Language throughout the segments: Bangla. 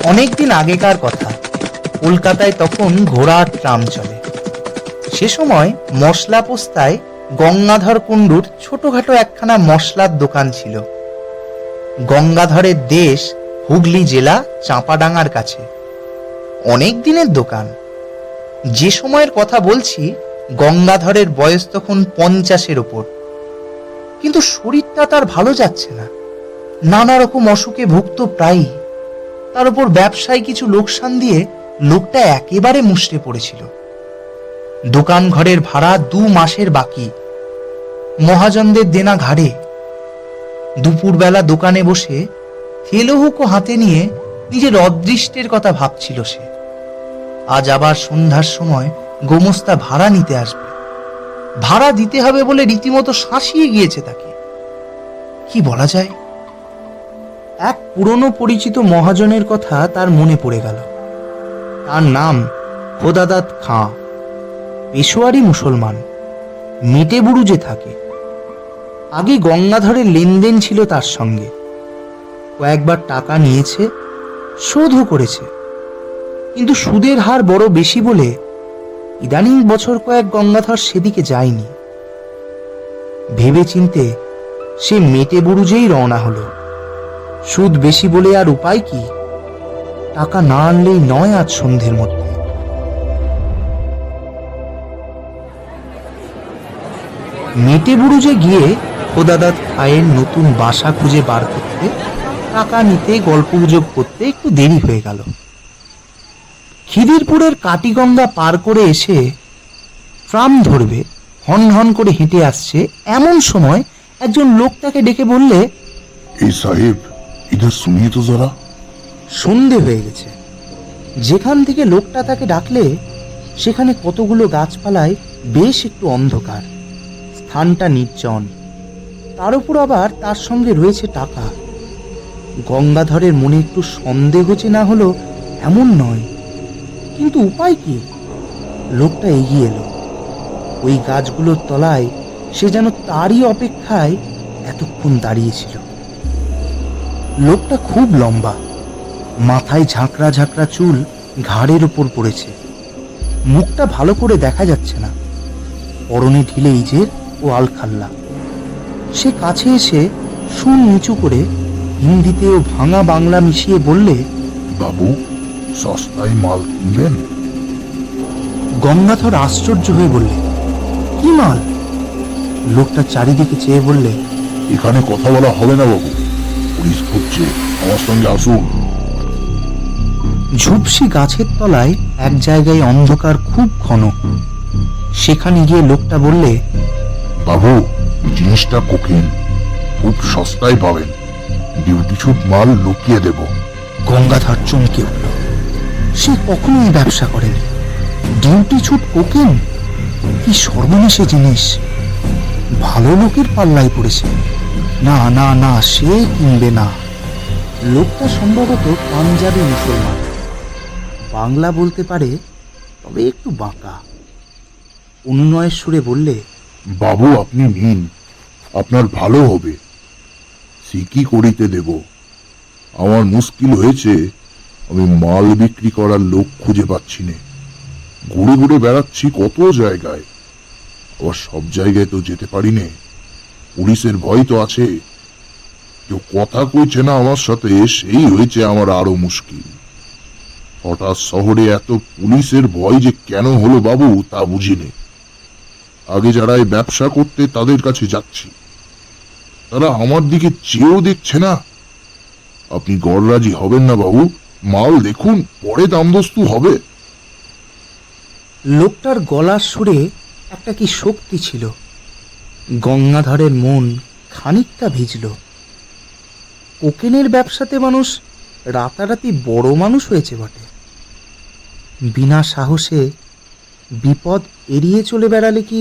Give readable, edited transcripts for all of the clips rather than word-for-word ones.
অনেকদিন আগেকার কথা। কলকাতায় তখন ঘোড়ার ট্রাম চলে। সে সময় মশলা পোস্তায় গঙ্গাধর কুণ্ডুর ছোটখাটো একখানা মশলার দোকান ছিল। গঙ্গাধরের দেশ হুগলি জেলা চাঁপাডাঙ্গার কাছে। অনেক দিনের দোকান। যে সময়ের কথা বলছি, গঙ্গাধরের বয়স তখন 50-এর ওপর। কিন্তু শরীরটা তার ভালো যাচ্ছে না। নানা রকম অসুখে ভুগত প্রায়ই। তার উপর ব্যবসায় কিছু লোকসান দিয়ে লোকটা একেবারে মুষড়ে পড়েছিল। দোকান ঘরের ভাড়া 2 মাসের বাকি, মহাজনদের দেনা ঘাড়ে। দুপুরবেলা দোকানে বসে থেলোহুকো হাতে নিয়ে নিজের অদৃষ্টের কথা ভাবছিল সে। আজ আবার সন্ধ্যার সময় গোমস্তা ভাড়া নিতে আসবে। ভাড়া দিতে হবে বলে রীতিমতো শাসিয়ে গিয়েছে তাকে। কি বলা যায়? এক পুরনো পরিচিত মহাজনের কথা তার মনে পড়ে গেল। তার নাম খোদাদাত খাঁ। পেশোয়ারি মুসলমান, মেটেবুরুজে থাকে। আগে গঙ্গাধরের লেনদেন ছিল তার সঙ্গে। কয়েকবার টাকা নিয়েছে, শোধও করেছে। কিন্তু সুদের হার বড় বেশি বলে ইদানিং বছর কয়েক গঙ্গাধর সেদিকে যায়নি। ভেবে চিনতে সে মেটেবুরুজেই রওনা হলো। সুদ বেশি বলে আর উপায় কি? টাকা না আনলেই নয় আজ সন্ধ্যের মধ্যে। মেটেবুরুজে গিয়ে খোদাদাত খায়ের নতুন বাসা খুঁজে বার করতে, টাকা নিতে, গল্পগুজব করতে একটু দেরি হয়ে গেল। খিদিরপুরের কাটিগঙ্গা পার করে এসে ট্রাম ধরবে, হন হন করে হেঁটে আসছে এমন সময় একজন লোক তাকে ডেকে বললে, এই সাহেব, ইধর শুনিয়ে তো জরা। সন্ধে হয়ে গেছে। যেখান থেকে লোকটা তাকে ডাকলে সেখানে কতগুলো গাছপালায় বেশ একটু অন্ধকার। স্থানটা নির্জন। তার উপর আবার তার সঙ্গে রয়েছে টাকা। গঙ্গাধরের মনে একটু সন্দেহ যে না হলো এমন নয়, কিন্তু উপায় কি? লোকটা এগিয়ে এলো। ওই গাছগুলোর তলায় সে যেন তারই অপেক্ষায় এতক্ষণ দাঁড়িয়েছিল। লোকটা খুব লম্বা, মাথায় ঝাঁকড়া ঝাঁকড়া চুল ঘাড়ের উপর পড়েছে। মুখটা ভালো করে দেখা যাচ্ছে না। পরনে ঢিলে ইজের ও আলখাল্লা। সে কাছে এসে সুর নিচু করে হিন্দিতে ও ভাঙা বাংলা মিশিয়ে বললে, বাবু, সস্তায় মাল কিনবেন? গঙ্গাধর আশ্চর্য হয়ে বললে, কি মাল? লোকটা চারিদিকে চেয়ে বললে, এখানে কথা বলা হবে না বাবু, পুলিশ খুঁজছে, আমার সঙ্গে আসুন। ঝুপসি গাছের তলায় এক জায়গায় অন্ধকার খুব ঘন। সেখানে গিয়ে লোকটা বললে, বাবু, জিনিসটা কোকেন, খুব সস্তায় পাবেন, ডিউটি ছুট মাল লুকিয়ে দেব। গঙ্গাধর চমকে উঠল। সে কখনোই ব্যবসা করেনি। ডিউটি ছুট কোকেন? কি সর্বনেশে জিনিস! ভালো লোকের পাল্লায় পড়েছে। না না না, সে কিনবে না। লোকটা সম্ভবত পাঞ্জাবি মুসলমান, বাংলা বলতে পারে, তবে একটু বাঁকা। অনুনয়ের সুরে বললে, বাবু, আপনি নিন, আপনার ভালো হবে, সিকি করিতে দেব। আমার মুশকিল হয়েছে, আমি মাল বিক্রি করার লোক খুঁজে পাচ্ছি না। ঘুরে ঘুরে বেড়াচ্ছি কত জায়গায়, আবার সব জায়গায় তো যেতে পারি না। পুলিশের ভয় তো আছে। কেউ কথা কইছে না আমার সাথে, সেই হয়েছে আমার আরো মুশকিল। হঠাৎ শহরে এত পুলিশের ভয় যে কেন হলো বাবু, তা বুঝিনি। আগে যারা এই ব্যবসা করতে তাদের কাছে যাচ্ছি, তারা আমার দিকে চেয়েও দেখছে না। আপনি গড়রাজি হবেন না বাবু, মাল দেখুন, পরে দামদস্তু হবে। লোকটার গলার সুরে একটা কি শক্তি ছিল। গঙ্গাধরের মন খানিকটা ভিজল। কোকেনের ব্যবসাতে মানুষ রাতারাতি বড় মানুষ হয়েছে বটে। বিনা সাহসে বিপদ এড়িয়ে চলে বেড়ালে কি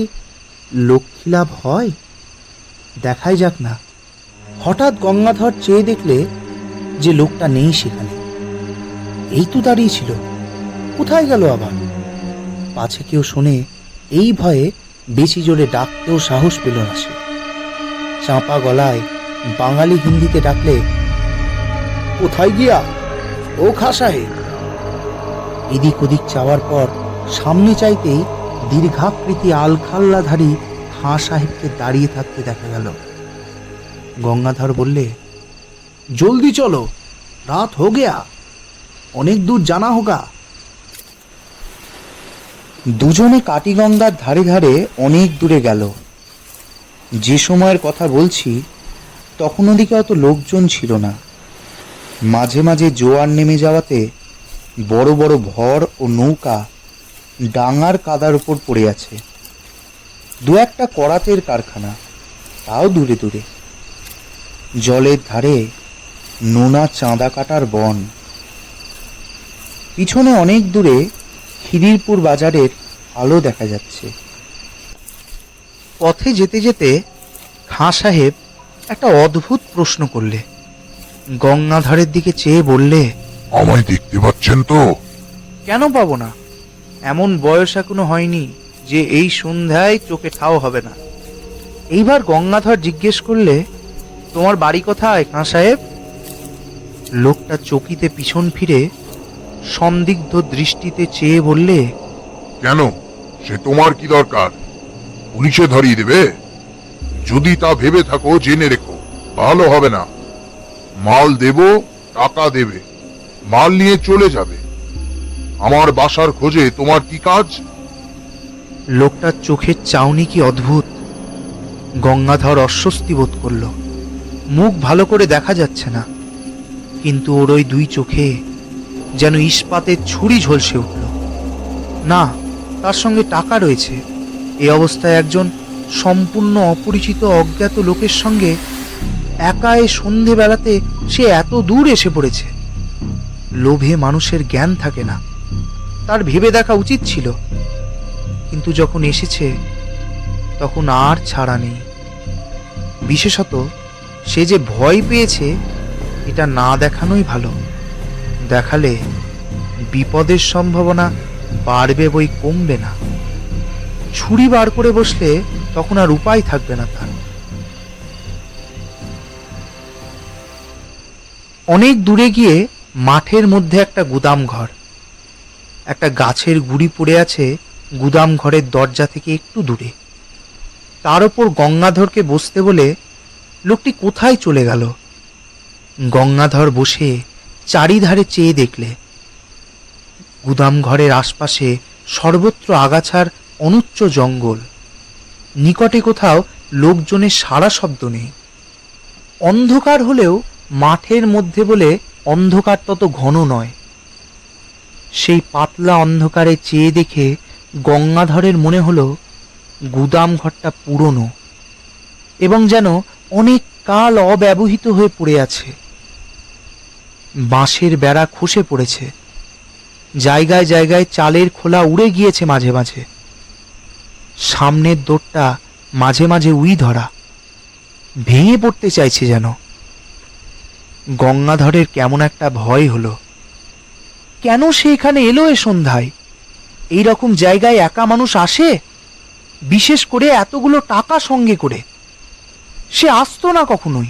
লক্ষ্মী লাভ হয়? দেখাই যাক না। হঠাৎ গঙ্গাধর চেয়ে দেখলে যে লোকটা নেই সেখানে। এই তো দাঁড়িয়েছিল, কোথায় গেল আবার? পাছে কেউ শোনে, এই ভয়ে বেশি জোরে ডাকতেও সাহস পেল না সে। চাপা গলায় বাঙালি হিন্দিতে ডাকলে, কোথায় গিয়া? ও খাঁ সাহেব। এদিক ওদিক চাওয়ার পর সামনে চাইতেই দীর্ঘাকৃতি আলখাল্লাধারী খাঁ সাহেবকে দাঁড়িয়ে থাকতে দেখা গেল। গঙ্গাধর বললে, জলদি চলো, রাত হো গেয়া, অনেক দূর জানা হোগা। দুজনে কাটিগঙ্গার ধারে ধারে অনেক দূরে গেল। যে সময়ের কথা বলছি তখন ওদিকে অত লোকজন ছিল না। মাঝে মাঝে জোয়ার নেমে যাওয়াতে বড় বড় ভর ও নৌকা ডাঙার কাদার উপর পড়ে আছে। দু একটা করাতের কারখানা, তাও দূরে দূরে। জলের ধারে নোনা চাঁদা কাটার বন। পিছনে অনেক দূরে খিদিরপুর বাজারের আলো দেখা যাচ্ছে। পথে যেতে যেতে খাঁ সাহেব একটা অদ্ভুত প্রশ্ন করলে। গঙ্গাধরের দিকে চেয়ে বললে, আমায় দেখতে পাচ্ছেন তো? কেন পাবো না? এমন বয়স এখনো হয়নি যে এই সন্ধ্যায় চোখে ঠাও হবে না। এইবার গঙ্গাধর জিজ্ঞেস করলে, তোমার বাড়ি কোথায় খাঁ সাহেব? লোকটা চকিতে পিছন ফিরে সন্দিগ্ধ দৃষ্টিতে চেয়ে বললে, কেন, সে তোমার কি দরকার? পুলিশে ধরিয়ে দেবে? যদি তা ভেবে থাকো জেনে রেখো, ভালো হবে না। মাল দেব, টাকা দেবে, মাল নিয়ে চলে যাবে। আমার বাসার খোঁজে তোমার কি কাজ? লোকটার চোখের চাউনি কি অদ্ভুত। গঙ্গাধর অস্বস্তি বোধ করল। মুখ ভালো করে দেখা যাচ্ছে না, কিন্তু ওর ওই দুই চোখে যেন ইস্পাতের ছুরি ঝলসে উঠল। না, তার সঙ্গে টাকা রয়েছে। এই অবস্থায় একজন সম্পূর্ণ অপরিচিত অজ্ঞাত লোকের সঙ্গে একা এ সন্ধেবেলাতে সে এত দূর এসে পড়েছে। লোভে মানুষের জ্ঞান থাকে না, তার ভেবে দেখা উচিত ছিল। কিন্তু যখন এসেছে তখন আর ছাড়া নেই। বিশেষত সে যে ভয় পেয়েছে এটা না দেখানোই ভালো। দেখালে বিপদের সম্ভাবনা বাড়বে বই কমবে না। ছুরি বার করে বসলে তখন আর উপায় থাকবে না তার। অনেক দূরে গিয়ে মাঠের মধ্যে একটা গুদাম ঘর। একটা গাছের গুড়ি পড়ে আছে গুদাম ঘরের দরজা থেকে একটু দূরে। তার ওপর গঙ্গাধরকে বসতে বলে লোকটি কোথায় চলে গেল। গঙ্গাধর বসে চারিধারে চেয়ে দেখলে গুদাম ঘরের আশপাশে সর্বত্র আগাছার অনুচ্চ জঙ্গল। নিকটে কোথাও লোকজনের সারা শব্দ নেই। অন্ধকার হলেও মাঠের মধ্যে বলে অন্ধকার তত ঘন নয়। সেই পাতলা অন্ধকারে চেয়ে দেখে গঙ্গাধরের মনে হলো গুদাম ঘরটা পুরনো এবং যেন অনেক কাল অব্যবহৃত হয়ে পড়ে আছে। বাঁশের বেড়া খসে পড়েছে, জায়গায় জায়গায় চালের খোলা উড়ে গিয়েছে মাঝে মাঝে। সামনের দোরটা মাঝে মাঝে উই ধরা, ভেঙে পড়তে চাইছে যেন। গঙ্গাধরের কেমন একটা ভয় হলো। কেন সে এখানে এলো এ সন্ধ্যায়? এই রকম জায়গায় একা মানুষ আসে, বিশেষ করে এতগুলো টাকা সঙ্গে করে? সে আসতো না কখনোই।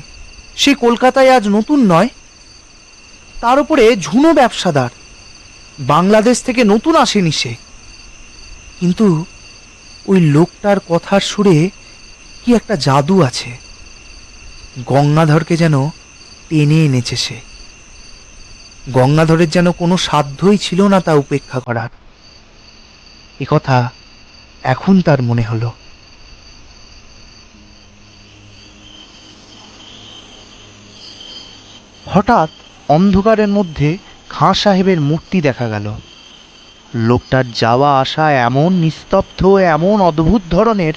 সে কলকাতায় আজ নতুন নয়। তার উপরে ঝুনো ব্যবসাদার, বাংলাদেশ থেকে নতুন আসেনি সে। কিন্তু ওই লোকটার কথার সুরে কি একটা জাদু আছে। গঙ্গাধরকে যেন টেনে এনেছে সে। গঙ্গাধরের যেন কোনো সাধ্যই ছিল না তা উপেক্ষা করার। এ কথা এখন তার মনে হলো। হঠাৎ অন্ধকারের মধ্যে খাঁ সাহেবের মূর্তি দেখা গেল। লোকটার যাওয়া আসা এমন নিস্তব্ধ, এমন অদ্ভুত ধরনের,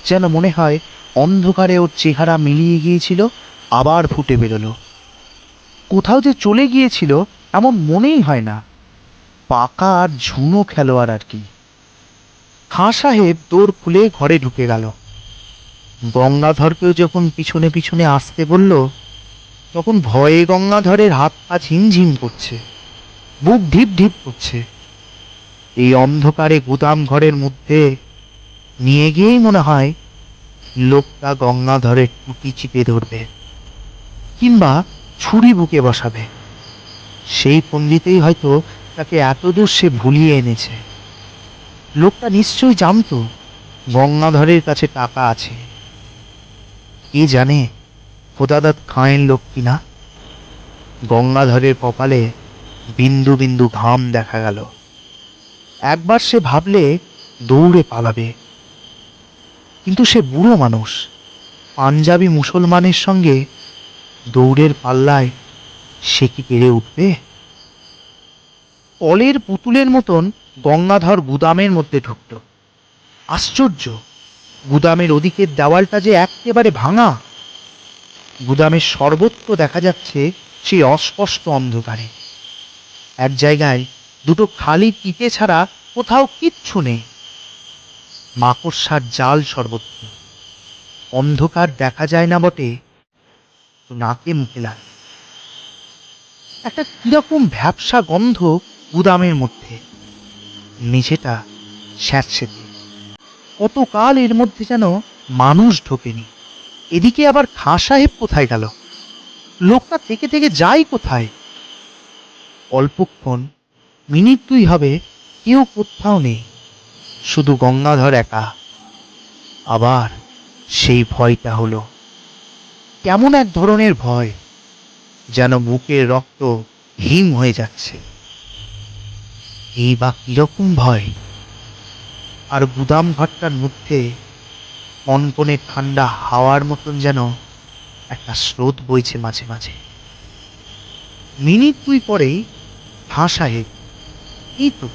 যেন মনে হয় অন্ধকারে ওর চেহারা মিলিয়ে গিয়েছিল, আবার ফুটে বেরোলো। কোথাও যে চলে গিয়েছিল এমন মনেই হয় না। পাকা আর ঝুনো খেলোয়াড় আর কি। খাঁ সাহেব দৌড় খুলে ঘরে ঢুকে গেল। গঙ্গাধরকেও যখন পিছনে পিছনে আসতে বলল, তখন ভয়ে গঙ্গাধরের হাত পা ঝিমঝিম করছে, বুক ঢিপ ঢিপ করছে। এই অন্ধকারে গুদাম ঘরের মধ্যে নিয়ে গিয়েই মনে হয় লোকটা গঙ্গাধরের টুটি চিপে ধরবে, কিংবা ছুরি বুকে বসাবে। সেই পণ্ডিতেই হয়তো তাকে এতদূর সে ভুলিয়ে এনেছে। লোকটা নিশ্চয়ই জানতো গঙ্গাধরের কাছে টাকা আছে। কে জানে খোদাদাত খাঁয়ের লোক কিনা। গঙ্গাধরের কপালে বিন্দু বিন্দু ঘাম দেখা গেল। একবার সে ভাবলে দৌড়ে পালাবে, কিন্তু সে বুড়ো মানুষ, পাঞ্জাবি মুসলমানের সঙ্গে দৌড়ের পাল্লায় সে কি পেরে উঠবে? কলের পুতুলের মতন গঙ্গাধর গুদামের মধ্যে ঢুকল। আশ্চর্য, গুদামের ওদিকের দেওয়ালটা যে একেবারে ভাঙা। গুদামের সর্বত্র দেখা যাচ্ছে সেই অস্পষ্ট অন্ধকারে। এক জায়গায় দুটো খালি ইটে ছাড়া কোথাও কিচ্ছু নেই। মাকড়সার জাল সর্বত্র। অন্ধকার দেখা যায় না বটে, নাকে মুখে লাগে। একটা কিরকম ভ্যাপসা গন্ধ গুদামের মধ্যে। মেঝেটা স্যাঁতসেঁতে। কতকাল এর মধ্যে যেন মানুষ ঢোকেনি। এদিকে আবার খাঁ সাহেব কোথায় গেল? লোকটা থেকে থেকে যায় কোথায়? অল্পক্ষণ, মিনিট দুই হবে, কেউ কোথাও নেই, শুধু গঙ্গাধর একা। আবার সেই ভয়টা হলো। কেমন এক ধরনের ভয়, যেন বুকের রক্ত হিম হয়ে যাচ্ছে। এই বা কিরকম ভয়? আর গুদাম ঘরটার মধ্যে কনকনে ঠান্ডা হাওয়ার মতন যেন একটা স্রোত বইছে মাঝে মাঝে। মিনিট দুই পরেই খাঁ সাহেব এই তো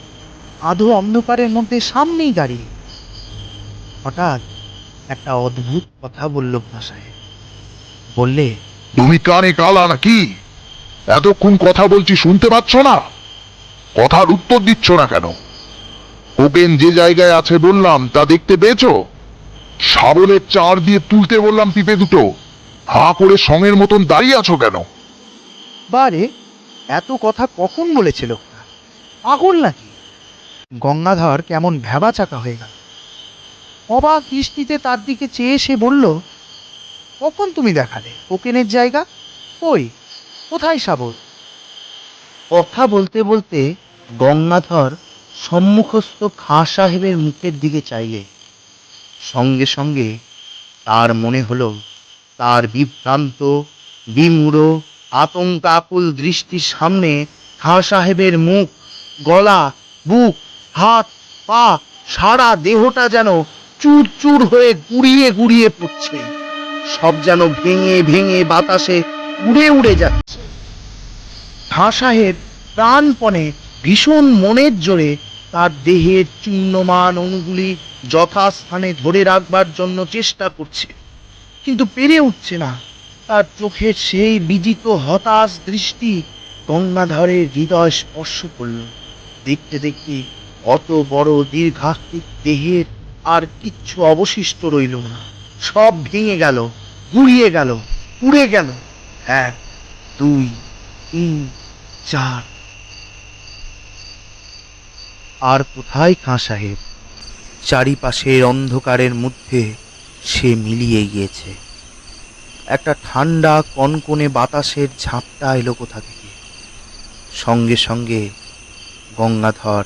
আধো অন্ধকারের মধ্যে সামনেই দাঁড়িয়ে। হঠাৎ একটা অদ্ভুত কথা বলল খাঁ সাহেব। বললে, তুমি কানে কালা নাকি? এতক্ষণ কথা বলছি শুনতে পাচ্ছ না? কথার উত্তর দিচ্ছ না কেন? ওপেন যে জায়গায় আছে বললাম তা দেখতে পেয়েছো? শাবলের চার দিয়ে তুলতে বললাম পিপে দুটো, হা করে সঙের মতন দাঁড়িয়ে আছো কেন? বারে, এত কথা কখন বলেছে লোকটা? পাগল নাকি? গঙ্গাধর কেমন ভ্যাবা চাকা হয়ে গেল। অবাক দৃষ্টিতে তার দিকে চেয়ে সে বলল, কখন তুমি দেখালে কোকেনের জায়গা? কই, কোথায় সাবল? কথা বলতে বলতে গঙ্গাধর সম্মুখস্থ খাঁ সাহেবের মুখের দিকে চাইলে সঙ্গে সঙ্গে তার মনে হলো তার বিভ্রান্ত, বিমূঢ়, আতঙ্কাকুল দৃষ্টির সামনে খাঁ সাহেবের মুখ, গলা, বুক, হাত, পা, সারা দেহটা যেন চুর চুর হয়ে গুড়িয়ে গুড়িয়ে পড়ছে। সব যেন ভেঙে ভেঙে বাতাসে উড়ে উড়ে যাচ্ছে। খাঁ সাহেব প্রাণপণে, ভীষণ মনের জোরে তার দেহের চূর্ণমান অণুগুলি যথাস্থানে ধরে রাখবার জন্য চেষ্টা করছে, কিন্তু পেরে উঠছে না। তার চোখের সেই বিজিত হতাশ দৃষ্টি গঙ্গাধরের হৃদয় স্পর্শ করল। দেখতে দেখতে অত বড় দীর্ঘাকৃত দেহের আর কিচ্ছু অবশিষ্ট রইল না। সব ভেঙে গেল, গুড়িয়ে গেল, পুড়ে গেল। 1, 2, 3, 4। আর কোথায় খাঁ সাহেব? চারিপাশের অন্ধকারের মধ্যে সে মিলিয়ে গিয়েছে। একটা ঠান্ডা কনকনে বাতাসের ঝাপটা এলো কোথা থেকে। সঙ্গে সঙ্গে গঙ্গাধর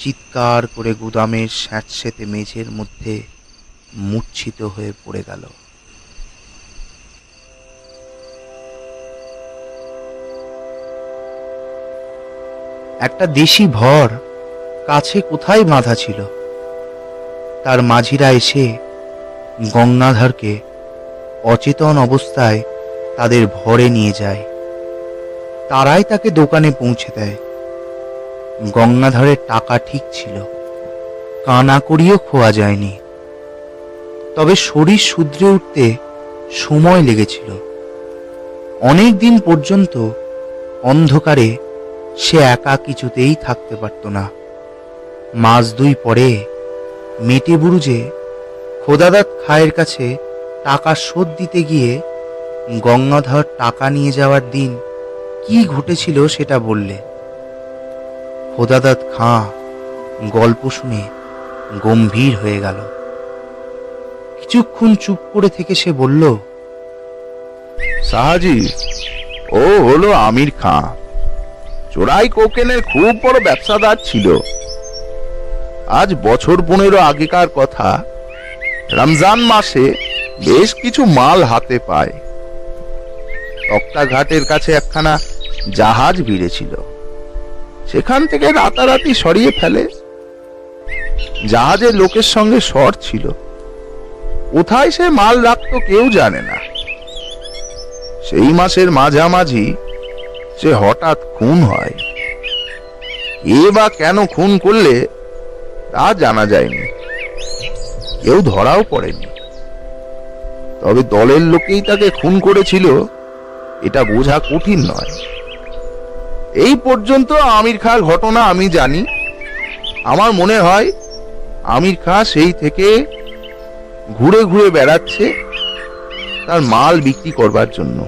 চিৎকার করে গুদামের স্যাঁতসেঁতে মেঝের মধ্যে মূর্ছিত হয়ে পড়ে গেল। একটা দেশি ভর কাছে কোথায় বাঁধা ছিল। তার মাঝিরা এসে গঙ্গাধরকে অচেতন অবস্থায় তাদের ভরে নিয়ে যায়। তারাই তাকে দোকানে পৌঁছে দেয়। গঙ্গাধরের টাকা ঠিক ছিল, কানা করিও খোয়া যায়নি। তবে শরীর শুধরে উঠতে সময় লেগেছিল। অনেক দিন পর্যন্ত অন্ধকারে সে একা কিছুতেই থাকতে পারত না। মাস দুই পরে মেটে বুরুজে খোদাদাত খায়ের কাছে টাকা শোধ দিতে গিয়ে গঙ্গাধর টাকা নিয়ে যাওয়ার দিন কি ঘটেছিল সেটা বললে। খোদাদাত খাঁ গল্প শুনে গম্ভীর হয়ে গেল। কিছুক্ষণ চুপ করে থেকে সে বলল, সাহাজি, ও হলো আমির খাঁ। চোরাই কোকেনের খুব বড় ব্যবসাদার ছিল। আজ বছর 15 আগেকার কথা, রমজান মাসে বেশ কিছু মাল হাতে পায়। তক্তা ঘাটের কাছে একখানা জাহাজ ভিড়েছিল, সেখান থেকে রাতারাতি সরিয়ে ফেলে। জাহাজের লোকের সঙ্গে শর্ট ছিল, কোথায় সে মাল রাখতো কেউ জানে না। সেই মাসের মাঝামাঝি সে হঠাৎ খুন হয়। কে বা কেন খুন করলে তা জানা যায়নি, কেউ ধরাও পড়েনি। তবে দলের লোকেই তাকে খুন করেছিল এটা বোঝা কঠিন নয়। এই পর্যন্ত আমির খাঁর ঘটনা আমি জানি। আমার মনে হয় আমির খাঁ সেই থেকে ঘুরে ঘুরে বেড়াচ্ছে তার মাল বিক্রি করবার জন্য।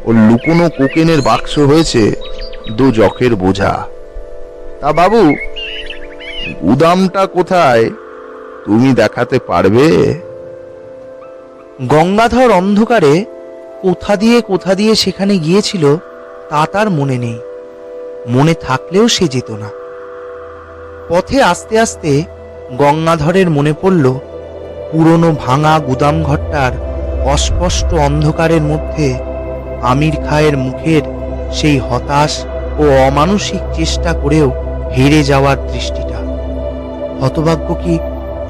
ওর লুকোনো কোকেনের বাক্স হয়েছে দোজখের বোঝা। তা বাবু, গুদামটা কোথায় তুমি দেখাতে পারবে? গঙ্গাধর অন্ধকারে কোথা দিয়ে সেখানে গিয়েছিল তা তার মনে নেই, মনে থাকলেও সে যেত না। পথে আস্তে আস্তে গঙ্গাধরের মনে পড়ল পুরনো ভাঙা গুদাম ঘরটার অস্পষ্ট অন্ধকারের মধ্যে আমির খাঁয়ের মুখের সেই হতাশ ও অমানসিক চেষ্টা করেও হেরে যাওয়ার দৃষ্টিটা। হতভাগ্য কি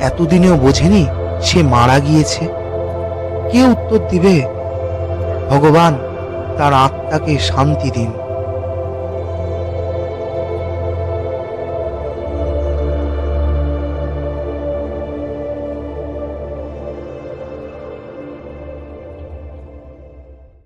এতদিনেও বোঝেনি সে মারা গিয়েছে? কে উত্তর দিবে? ভগবান তার আত্মাকে শান্তি দিন।